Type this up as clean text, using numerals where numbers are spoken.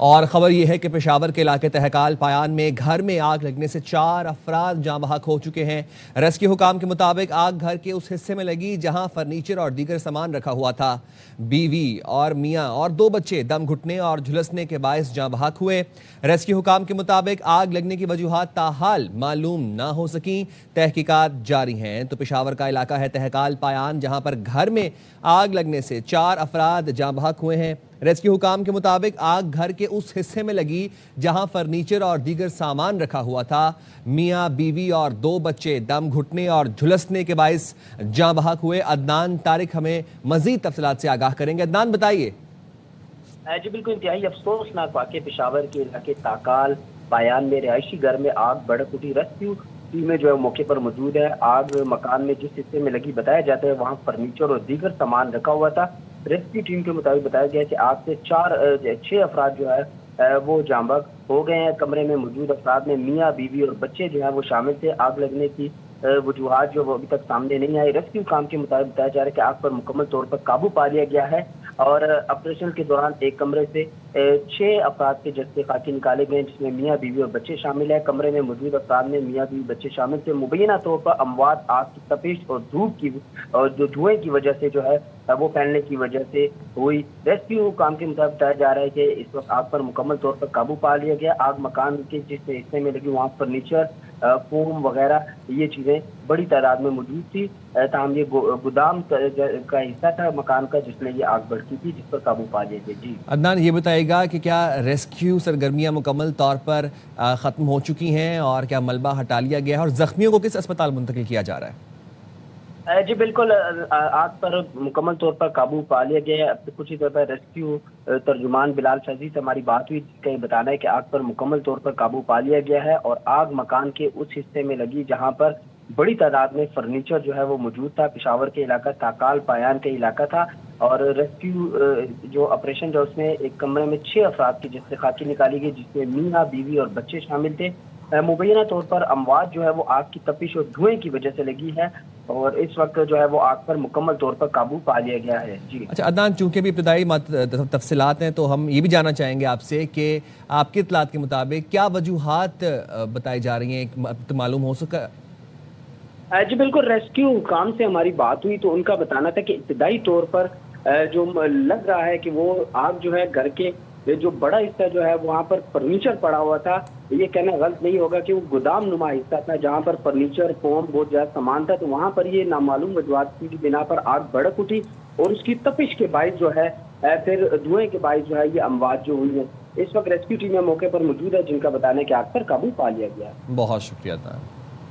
اور خبر یہ ہے کہ پشاور کے علاقے تہکال پایان میں گھر میں آگ لگنے سے 4 افراد جاں بحق ہو چکے ہیں۔ ریسکیو حکام کے مطابق آگ گھر کے اس حصے میں لگی جہاں فرنیچر اور دیگر سامان رکھا ہوا تھا۔ بیوی اور میاں اور 2 بچے دم گھٹنے اور جھلسنے کے باعث جاں بحق ہوئے۔ ریسکیو حکام کے مطابق آگ لگنے کی وجوہات تاحال معلوم نہ ہو سکیں، تحقیقات جاری ہیں۔ تو پشاور کا علاقہ ہے تہکال پایان، جہاں پر گھر میں آگ لگنے سے 4 افراد جاں بحق ہوئے ہیں۔ ریسکیو حکام کے مطابق آگ گھر کے اس حصے میں لگی جہاں فرنیچر اور دیگر سامان رکھا ہوا تھا۔ میاں بیوی اور 2 بچے دم گھٹنے اور جھلسنے کے باعث جاں بحق ہوئے۔ عدنان طارق ہمیں مزید تفصیلات سے آگاہ کریں گے۔ عدنان بتائیے۔ جی بالکل، انتہائی افسوسناک واقعہ پشاور کے علاقے تاکال پایان میں رہائشی گھر میں آگ بھڑک اٹھی۔ ریسکیو ٹیمیں جو ہے موقع پر موجود ہے۔ آگ مکان میں جس حصے میں لگی بتایا جاتا ہے وہاں فرنیچر اور دیگر سامان رکھا ہوا تھا۔ ریسکیو ٹیم کے مطابق بتایا گیا کہ آگ سے 6 افراد جو ہے وہ جاں بحق ہو گئے ہیں۔ کمرے میں موجود افراد میں میاں بیوی اور بچے جو ہیں وہ شامل تھے۔ آگ لگنے کی وجوہات جو وہ ابھی تک سامنے نہیں آئی۔ ریسکیو کام کے مطابق بتایا جا رہا ہے کہ آگ پر مکمل طور پر قابو پا لیا گیا ہے اور آپریشن کے دوران ایک کمرے سے 6 افراد کے جسد خاکی نکالے گئے، جس میں میاں بیوی اور بچے شامل ہیں۔ کمرے میں موجود افراد میں میاں بیوی بچے شامل تھے۔ مبینہ طور پر اموات آگ کی تپش اور دھوپ کی اور جو دھوئیں کی وجہ سے جو ہے وہ پھیلنے کی وجہ سے ہوئی۔ ریسکیو کام کے مطابق بتایا جا رہا ہے کہ اس وقت آگ پر مکمل طور پر قابو پا لیا گیا۔ آگ مکان کے جس حصے میں لگی وہاں فرنیچر، فوم وغیرہ یہ چیزیں بڑی تعداد میں موجود تھی، تاہم یہ گودام کا حصہ تھا مکان کا جس میں یہ آگ بھڑکی تھی، جس پر قابو پا لیا گیا۔ جی عدنان، یہ بتائے گا کہ کیا ریسکیو سرگرمیاں مکمل طور پر ختم ہو چکی ہیں اور کیا ملبہ ہٹا لیا گیا ہے اور زخمیوں کو کس اسپتال منتقل کیا جا رہا ہے؟ جی بالکل، آگ پر مکمل طور پر قابو پا لیا گیا ہے۔ کچھ ہی دیر پر ریسکیو ترجمان بلال شاذی سے ہماری بات ہوئی، جس کا یہ بتانا ہے کہ آگ پر مکمل طور پر قابو پا لیا گیا ہے اور آگ مکان کے اس حصے میں لگی جہاں پر بڑی تعداد میں فرنیچر جو ہے وہ موجود تھا۔ پشاور کے علاقہ تاکال پایان کا علاقہ تھا اور ریسکیو جو آپریشن جو اس میں ایک کمرے میں 6 افراد کی جسد خاکی نکالی گئی، جس میں میاں بیوی اور بچے شامل تھے۔ مبینہ طور پر اموات جو ہے وہ آگ کی تپش اور دھوئیں کی وجہ سے لگی ہے اور اس وقت جو ہے وہ آگ پر مکمل طور پر قابو پا لیا گیا ہے۔ جی اچھا عدنان، چونکہ بھی ابتدائی تفصیلات ہیں تو ہم یہ بھی جاننا چاہیں گے آپ سے کہ آپ کی اطلاعات کے مطابق کیا وجوہات بتائی جا رہی ہیں، معلوم ہو سکا؟ جی بالکل، ریسکیو حکام سے ہماری بات ہوئی تو ان کا بتانا تھا کہ ابتدائی طور پر جو لگ رہا ہے کہ وہ آگ جو ہے گھر کے جو بڑا حصہ جو ہے وہاں پر فرنیچر پڑا ہوا تھا، یہ کہنا غلط نہیں ہوگا کہ وہ گودام نما حصہ تھا جہاں پر فرنیچر، فوم بہت زیادہ سامان تھا، تو وہاں پر یہ نامعلوم وجوہات کی بنا پر آگ بھڑک اٹھی اور اس کی تپش کے باعث جو ہے پھر دھوئیں کے باعث جو ہے یہ اموات جو ہوئی ہیں۔ اس وقت ریسکیو ٹیم موقع پر موجود ہے، جن کا بتانا ہے کہ آگ پر قابو پا لیا گیا ہے۔ بہت شکریہ عدنان۔